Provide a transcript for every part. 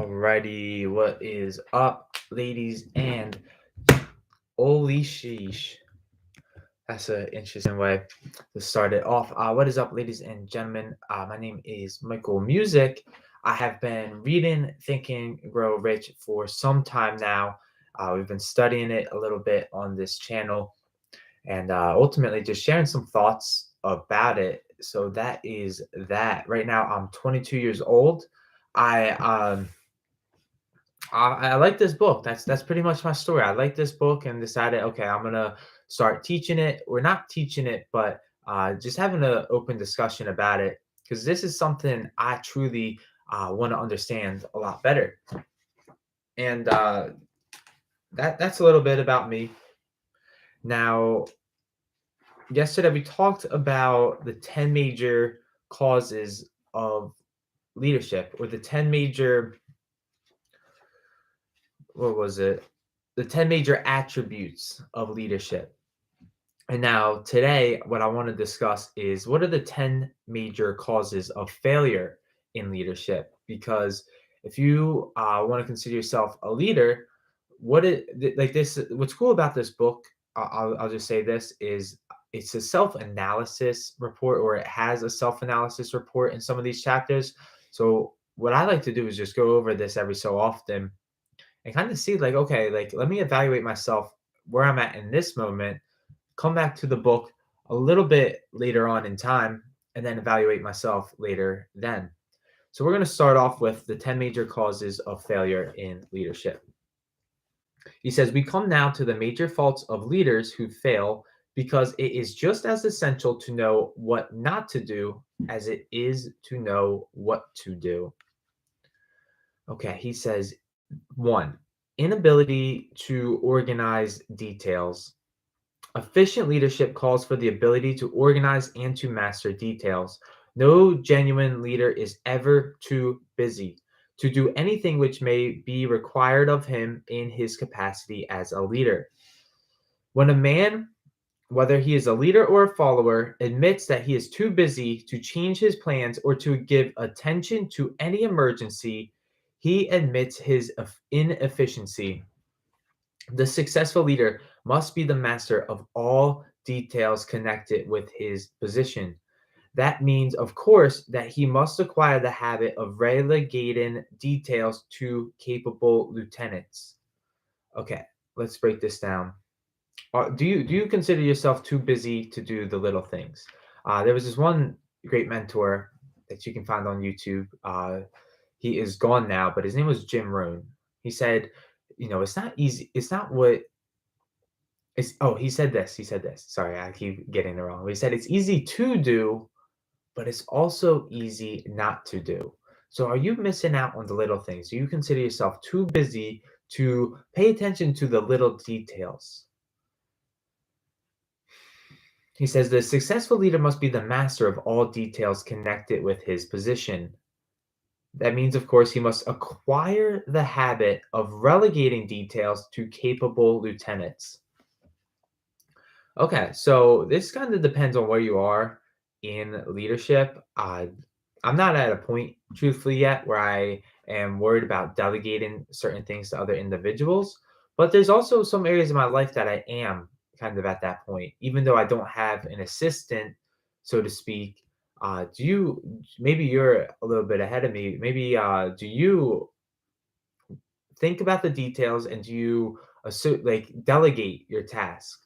Alrighty, what is up, ladies and holy sheesh? That's an interesting way to start it off. What is up, ladies and gentlemen? My name is Michael Music. I have been reading Think and Grow Rich for some time now. We've been studying it a little bit on this channel and ultimately just sharing some thoughts about it. So that is that. Right now, I'm 22 years old. I I like this book. That's pretty much my story. I like this book and decided, okay, I'm gonna start teaching it. We're not teaching it, but just having an open discussion about it because this is something I truly want to understand a lot better. And that's a little bit about me. Now, yesterday we talked about the 10 major causes of leadership, or the 10 major, what was it? The 10 major attributes of leadership. And now, today, what I want to discuss is what are the 10 major causes of failure in leadership? Because if you want to consider yourself a leader, like this, what's cool about this book, I'll just say this, is it's a self-analysis report, or it has a self-analysis report in some of these chapters. So what I like to do is just go over this every so often and kind of see, like, okay, like, let me evaluate myself where I'm at in this moment, come back to the book a little bit later on in time, and then evaluate myself later then. So we're going to start off with the 10 major causes of failure in leadership. He says, we come now to the major faults of leaders who fail because it is just as essential to know what not to do as it is to know what to do. Okay, he says, one, inability to organize details. Efficient leadership calls for the ability to organize and to master details. No genuine leader is ever too busy to do anything which may be required of him in his capacity as a leader. When a man, whether he is a leader or a follower, admits that he is too busy to change his plans or to give attention to any emergency, he admits his inefficiency. The successful leader must be the master of all details connected with his position. That means, of course, that he must acquire the habit of relegating details to capable lieutenants. Okay, let's break this down. Do you consider yourself too busy to do the little things? There was this one great mentor that you can find on YouTube. He is gone now, but his name was Jim Rohn. He said, it's not easy. It's not what he said this. He said this. Sorry, I keep getting it wrong. He said it's easy to do, but it's also easy not to do. So are you missing out on the little things? Do you consider yourself too busy to pay attention to the little details? He says the successful leader must be the master of all details connected with his position. That means, of course, he must acquire the habit of relegating details to capable lieutenants. Okay, so this kind of depends on where you are in leadership. I'm not at a point, truthfully, yet where I am worried about delegating certain things to other individuals. But there's also some areas in my life that I am kind of at that point, even though I don't have an assistant, so to speak. Maybe you're a little bit ahead of me. Maybe, do you think about the details and do you delegate your task?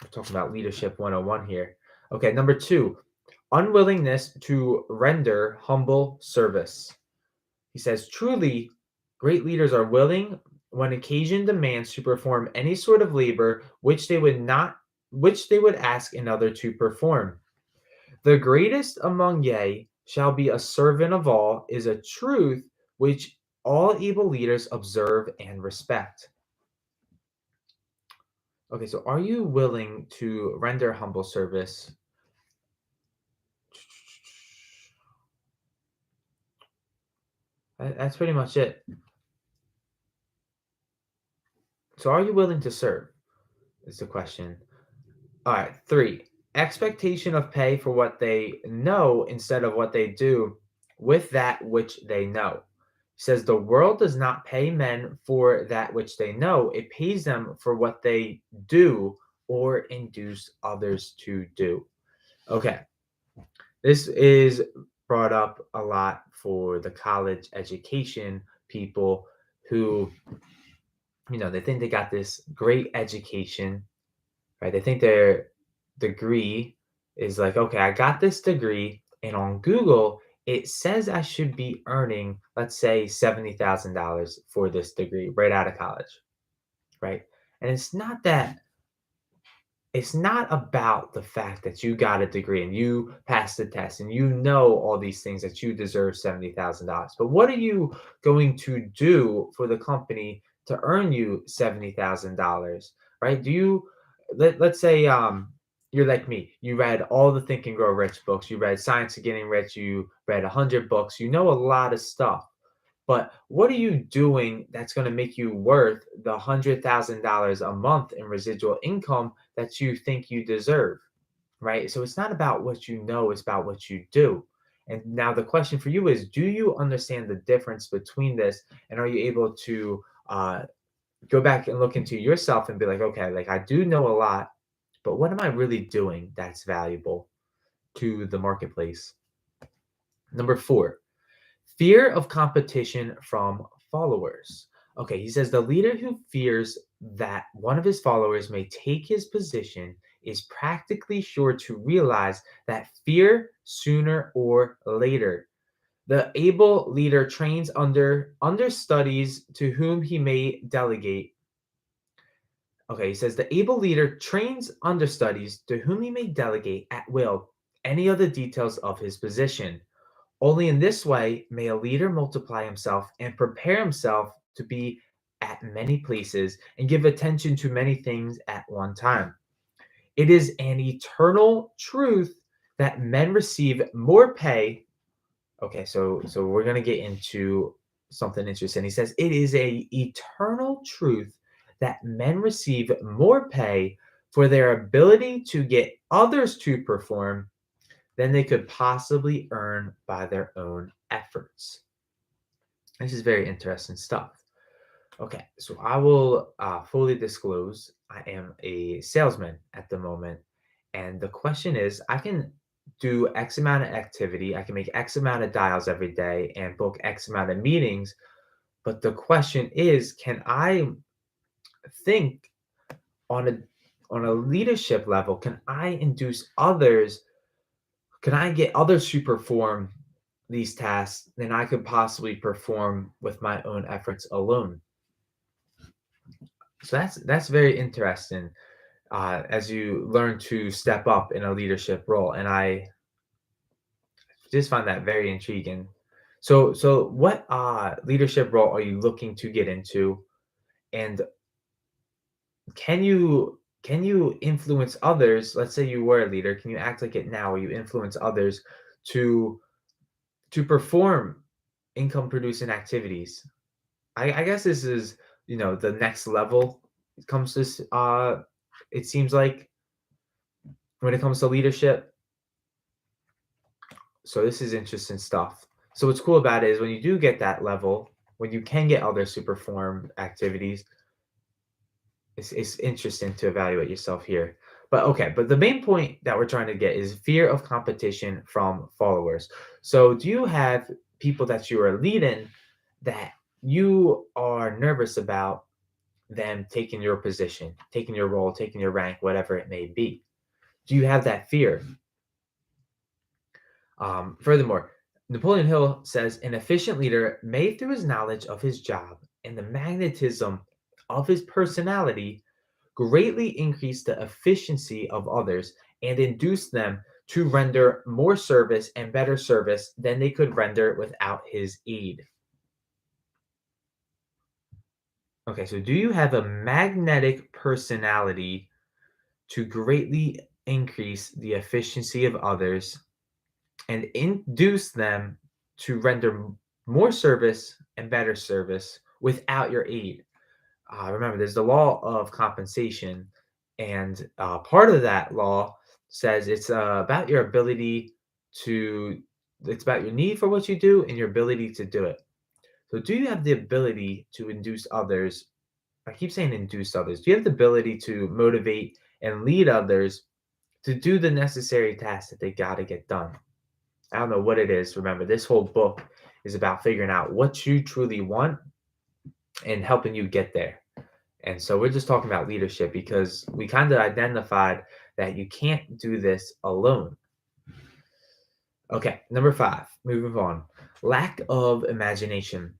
We're talking about leadership 101 here. Okay, number two, unwillingness to render humble service. He says, truly, great leaders are willing, when occasion demands, to perform any sort of labor which they would ask another to perform. The greatest among ye shall be a servant of all is a truth which all able leaders observe and respect. Okay, so are you willing to render humble service? That's pretty much it. So are you willing to serve? Is the question. All right, three, expectation of pay for what they know instead of what they do with that which they know. He says the world does not pay men for that which they know, it pays them for what they do or induce others to do. Okay, this is brought up a lot for the college education people who, they think they got this great education, right? They think their degree is like, okay, I got this degree, and on Google, it says I should be earning, let's say, $70,000 for this degree right out of college, right? And it's not about the fact that you got a degree and you passed the test and you know all these things that you deserve $70,000. But what are you going to do for the company to earn you $70,000, right? Let's say you're like me. You read all the Think and Grow Rich books. You read Science of Getting Rich. You read 100 books. You know a lot of stuff. But what are you doing that's going to make you worth the $100,000 a month in residual income that you think you deserve, right? So it's not about what you know, it's about what you do. And now the question for you is, do you understand the difference between this? And are you able to go back and look into yourself and be like, okay, like I do know a lot, but what am I really doing that's valuable to the marketplace? Number four, fear of competition from followers. Okay, he says the leader who fears that one of his followers may take his position is practically sure to realize that fear sooner or later. The able leader trains under understudies to whom he may delegate. Okay, he says the able leader trains understudies to whom he may delegate at will any of the details of his position. Only in this way may a leader multiply himself and prepare himself to be at many places and give attention to many things at one time. It is an eternal truth that men receive more pay. Okay, so we're gonna get into something interesting. He says it is a eternal truth that men receive more pay for their ability to get others to perform than they could possibly earn by their own efforts. This is very interesting stuff. Okay, so I will fully disclose I am a salesman at the moment. And the question is I can do X amount of activity, I can make X amount of dials every day and book X amount of meetings. But the question is, can I think on a leadership level? Can I induce others? Can I get others to perform these tasks than I could possibly perform with my own efforts alone? So that's very interesting as you learn to step up in a leadership role, and I just find that very intriguing. So what leadership role are you looking to get into, and can you influence others? Let's say you were a leader. Can you act like it now, where you influence others to perform income producing activities? I guess this is, the next level. It comes to it seems like when it comes to leadership. So this is interesting stuff. So what's cool about it is when you do get that level, when you can get others to perform activities, it's interesting to evaluate yourself here. But okay, but the main point that we're trying to get is fear of competition from followers. So do you have people that you are leading that you are nervous about them taking your position, taking your role, taking your rank, whatever it may be? Do you have that fear? Furthermore, Napoleon Hill says an efficient leader may, through his knowledge of his job and the magnetism of his personality, greatly increase the efficiency of others and induce them to render more service and better service than they could render without his aid. Okay, so do you have a magnetic personality to greatly increase the efficiency of others and induce them to render more service and better service without your aid? Remember, there's the law of compensation, and part of that law says it's about your ability to, it's about your need for what you do and your ability to do it. So, do you have the ability to induce others? I keep saying induce others. Do you have the ability to motivate and lead others to do the necessary tasks that they got to get done? I don't know what it is. Remember, this whole book is about figuring out what you truly want and helping you get there. And so we're just talking about leadership because we kind of identified that you can't do this alone. Okay, number 5, moving on. Lack of imagination.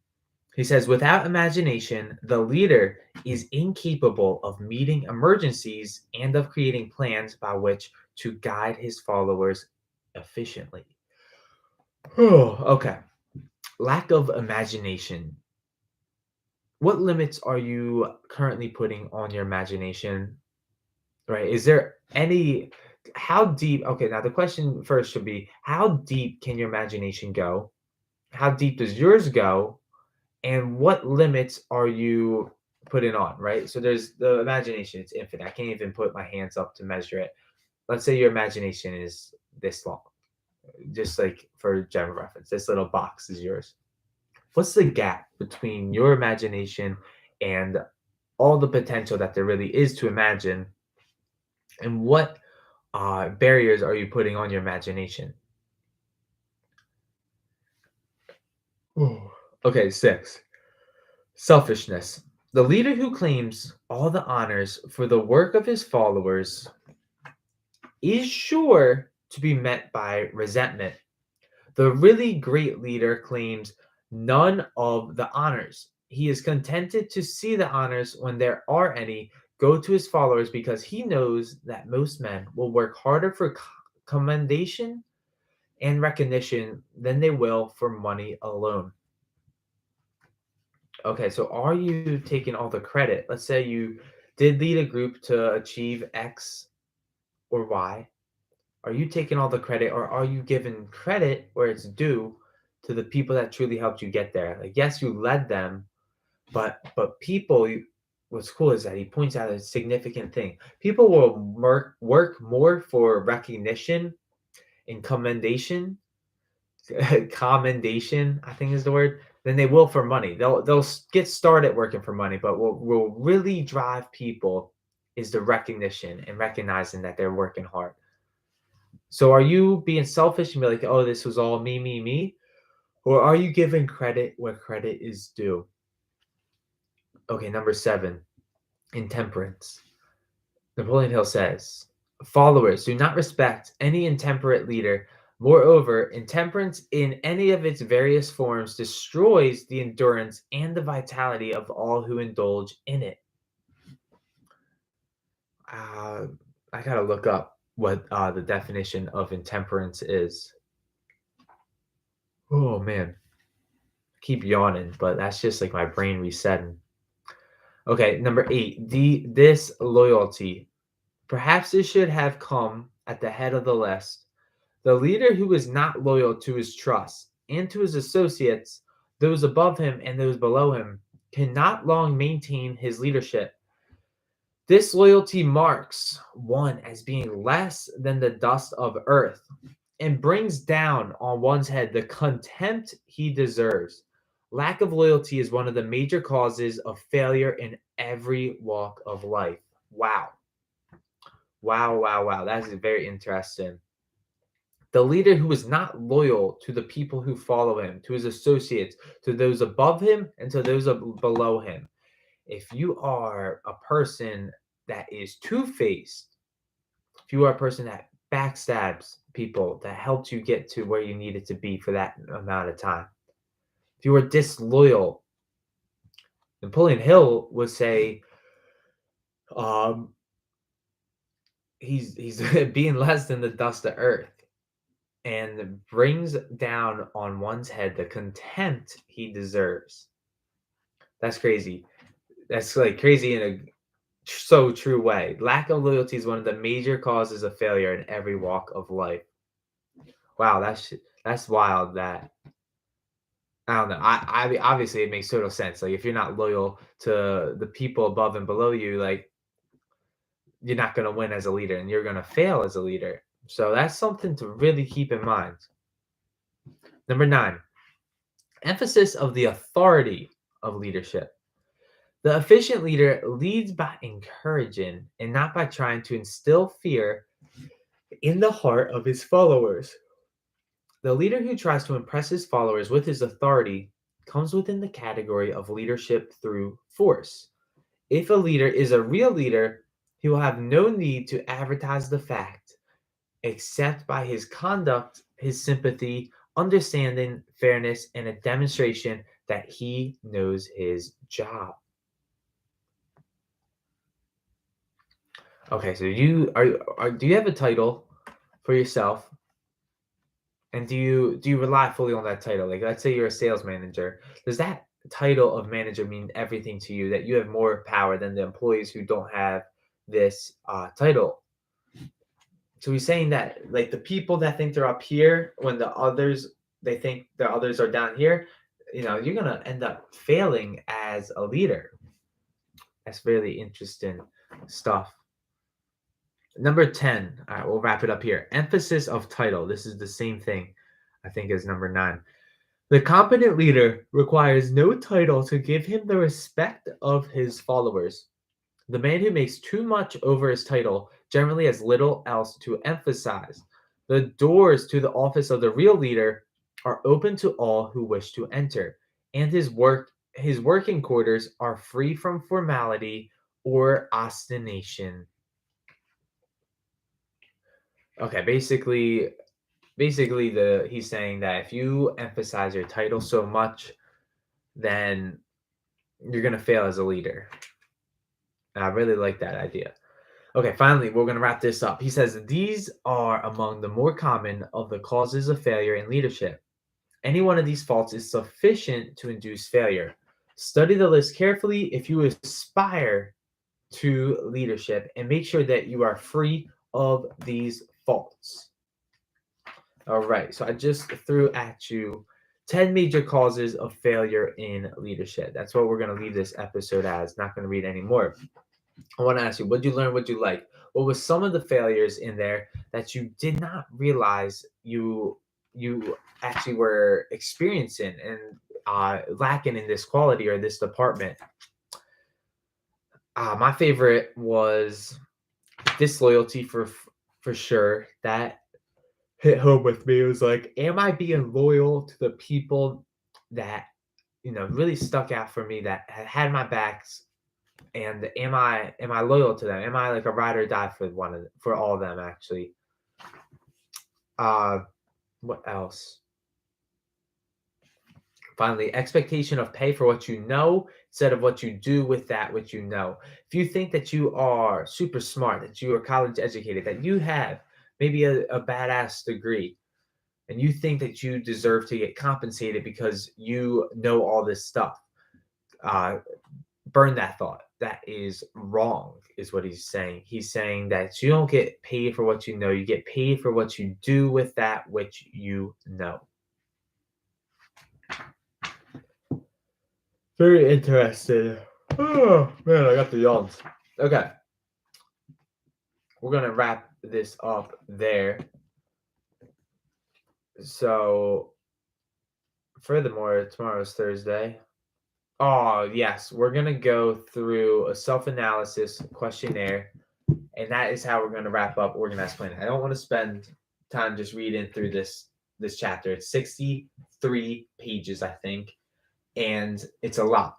He says, without imagination, the leader is incapable of meeting emergencies and of creating plans by which to guide his followers efficiently. Okay, lack of imagination. What limits are you currently putting on your imagination? Right? Is there any how deep okay, now the question first should be how deep can your imagination go? How deep does yours go? And what limits are you putting on, right? So there's the imagination, it's infinite. I can't even put my hands up to measure it. Let's say your imagination is this long, just like for general reference, this little box is yours. What's the gap between your imagination and all the potential that there really is to imagine? And what barriers are you putting on your imagination? Ooh. Okay, 6. Selfishness. The leader who claims all the honors for the work of his followers is sure to be met by resentment. The really great leader claims none of the honors. He is contented to see the honors, when there are any, go to his followers because he knows that most men will work harder for commendation and recognition than they will for money alone. Okay, so are you taking all the credit? Let's say you did lead a group to achieve X or Y. Are you taking all the credit, or are you giving credit where it's due to the people that truly helped you get there? Like, yes, you led them, but people. What's cool is that he points out a significant thing. People will work more for recognition and commendation, I think is the word, than they will for money. They'll get started working for money, but what will really drive people is the recognition and recognizing that they're working hard. So are you being selfish and be like, oh, this was all me, me, me? Or are you giving credit where credit is due? Okay, number 7, intemperance. Napoleon Hill says, followers do not respect any intemperate leader. Moreover, intemperance in any of its various forms destroys the endurance and the vitality of all who indulge in it. Uh, I gotta look up what the definition of intemperance is. Oh man, I keep yawning, but that's just like my brain resetting. Okay, number 8, the disloyalty. Perhaps it should have come at the head of the list. The leader who is not loyal to his trust and to his associates, those above him and those below him, cannot long maintain his leadership. This loyalty marks one as being less than the dust of earth and brings down on one's head the contempt he deserves. Lack of loyalty is one of the major causes of failure in every walk of life. Wow. Wow, wow, wow. That is very interesting. The leader who is not loyal to the people who follow him, to his associates, to those above him, and to those below him. If you are a person that is two-faced, if you are a person that backstabs people, that helped you get to where you needed to be for that amount of time, if you are disloyal, Napoleon Hill would say, um, he's being less than the dust of earth, and brings down on one's head the contempt he deserves. That's crazy. That's like crazy in a so true way. Lack of loyalty is one of the major causes of failure in every walk of life. Wow, that's wild. That I don't know. I obviously it makes total sense. Like if you're not loyal to the people above and below you, like you're not going to win as a leader, and you're going to fail as a leader. So that's something to really keep in mind. Number 9, Emphasis of the authority of leadership. The efficient leader leads by encouraging and not by trying to instill fear in the heart of his followers. The leader who tries to impress his followers with his authority comes within the category of leadership through force. If a leader is a real leader, he will have no need to advertise the fact, except by his conduct, his sympathy, understanding, fairness, and a demonstration that he knows his job. Okay, so do you have a title for yourself, and do you rely fully on that title? Like, let's say you're a sales manager. Does that title of manager mean everything to you? That you have more power than the employees who don't have this title? So he's saying that like the people that think they're up here, when the others they think the others are down here, you're gonna end up failing as a leader. That's really interesting stuff. Number 10. All right, we'll wrap it up here. Emphasis of title. This is the same thing, I think, as number 9. The competent leader requires no title to give him the respect of his followers. The man who makes too much over his title generally has little else to emphasize. The doors to the office of the real leader are open to all who wish to enter, and his working quarters are free from formality or ostentation. Okay, basically the he's saying that if you emphasize your title so much, then you're going to fail as a leader. And I really like that idea. Okay, finally, we're going to wrap this up. He says these are among the more common of the causes of failure in leadership. Any one of these faults is sufficient to induce failure. Study the list carefully if you aspire to leadership, and make sure that you are free of these faults. All right, so I just threw at you 10 major causes of failure in leadership. That's what we're going to leave this episode as. Not going to read any more. I want to ask you, what did you learn? What did you like? What was some of the failures in there that you did not realize you actually were experiencing and lacking in this quality or this department? My favorite was disloyalty for sure. That hit home with me. It was like, am I being loyal to the people that really stuck out for me, that had my backs, and am I loyal to them? Am I like a ride or die for all of them actually? Uh, what else? Finally, expectation of pay for what you know instead of what you do with that which you know. If you think that you are super smart, that you are college educated, that you have maybe a badass degree, and you think that you deserve to get compensated because you know all this stuff, uh, burn that thought. That is wrong, is what he's saying. He's saying that you don't get paid for what you know, you get paid for what you do with that which you know. Very interesting. Oh man, I got the yawns. Okay, we're gonna wrap this up there. So, furthermore, tomorrow's Thursday. Oh, yes, we're gonna go through a self-analysis questionnaire, and that is how we're gonna wrap up organized planning. I don't want to spend time just reading through this chapter. It's 63 pages, I think, and it's a lot.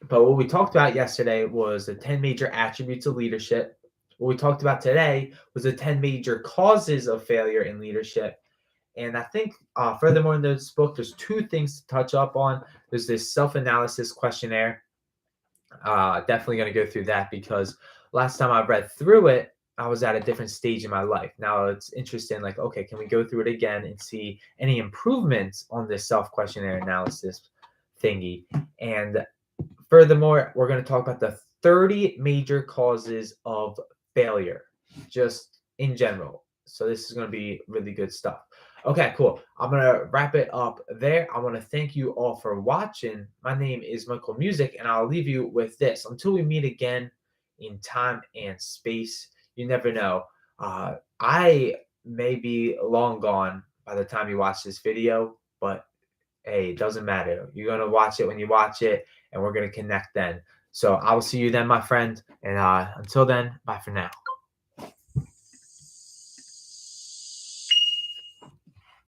But what we talked about yesterday was the 10 major attributes of leadership. What we talked about today was the 10 major causes of failure in leadership. And I think, furthermore, in this book, there's two things to touch up on. There's this self-analysis questionnaire. Definitely going to go through that because last time I read through it, I was at a different stage in my life. Now it's interesting, like, okay, can we go through it again and see any improvements on this self-questionnaire analysis thingy? And furthermore, we're going to talk about the 30 major causes of failure, just in general. So this is going to be really good stuff. Okay, cool. I'm going to wrap it up there. I want to thank you all for watching. My name is Michael Music, and I'll leave you with this. Until we meet again in time and space, you never know. I may be long gone by the time you watch this video, but Hey, it doesn't matter. You're gonna watch it when you watch it, and we're gonna connect then. So I will see you then, my friend. And until then, bye for now.